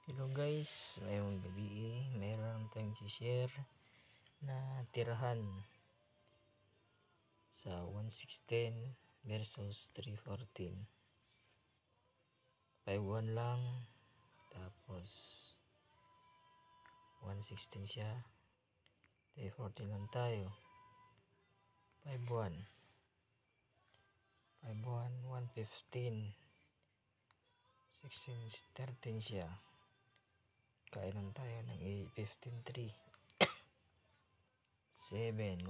Hello guys, ngayong gabi meron tayong share na tirahan sa 116 versus 314. 5-1 lang, tapos 116 siya, 314 lang tayo. 5-1, 5-1, 115, 16-13 siya. Kainan tayo ng 15-3. 7-1,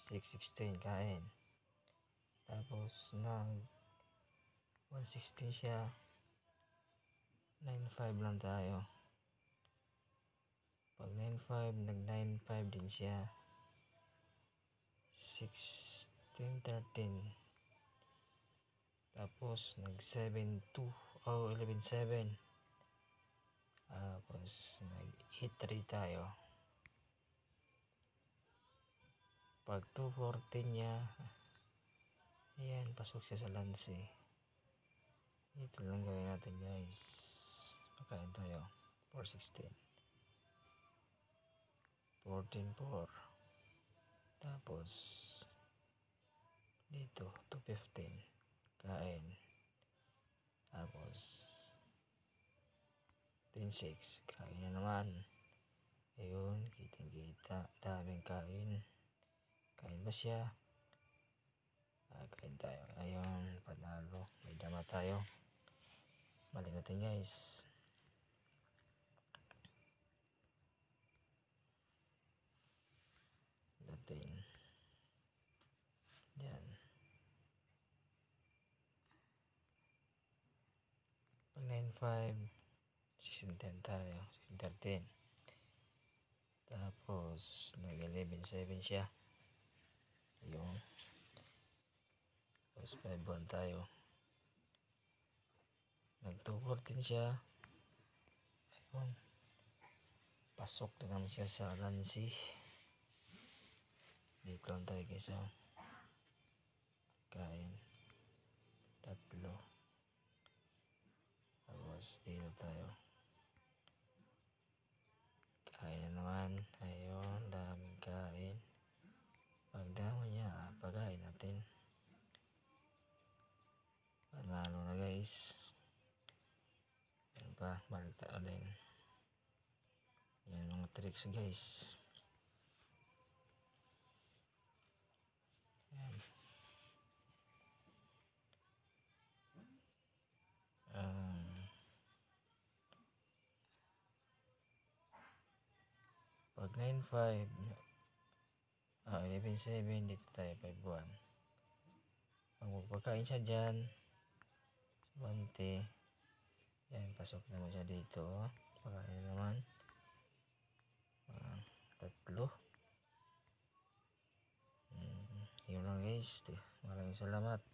6-16 kain. Tapos nag 116 siya, 9-5 lang tayo. Pag 9-5, nag 9-5 din siya. 16-13. Tapos nag 7-2 o 11-7. Tapos nag 8-3 tayo. Pag 2-14 niya, ayan, pasok siya sa lanse. Ito lang gawin natin guys. Pagkain tayo. 4-16. 14-4. Tapos dito 2-15. Kain. Tapos 10-6. Kain na naman. Ayun, kitang-kita. Daming kain. Kain ba siya? Kain tayo. Ayun, panalo. May dama tayo. Balik natin guys. Dating. Yan. Pag 9-5, 16-10 tayo. 16-13. Tapos nag 11-7 siya. Ayun. Tapos 5-1 tayo. Nag 2-14 siya. Ayun. Pasok na naman siya sa lansi. Dito lang tayo guys. Kain. 3. Tapos dito tayo. Kain na naman. Ayun, daming kain. Pag damo niya, pagain natin. Panalo na guys. Yan pa, balik tayo din. Yan mga tricks guys. Yan. Pag 9-5, 11-7, dito tayo 5-1. Pag magpagkain siya dyan, 20, yan, pasok naman siya dito. Pagkain naman. 3. Yun lang guys. Maraming salamat.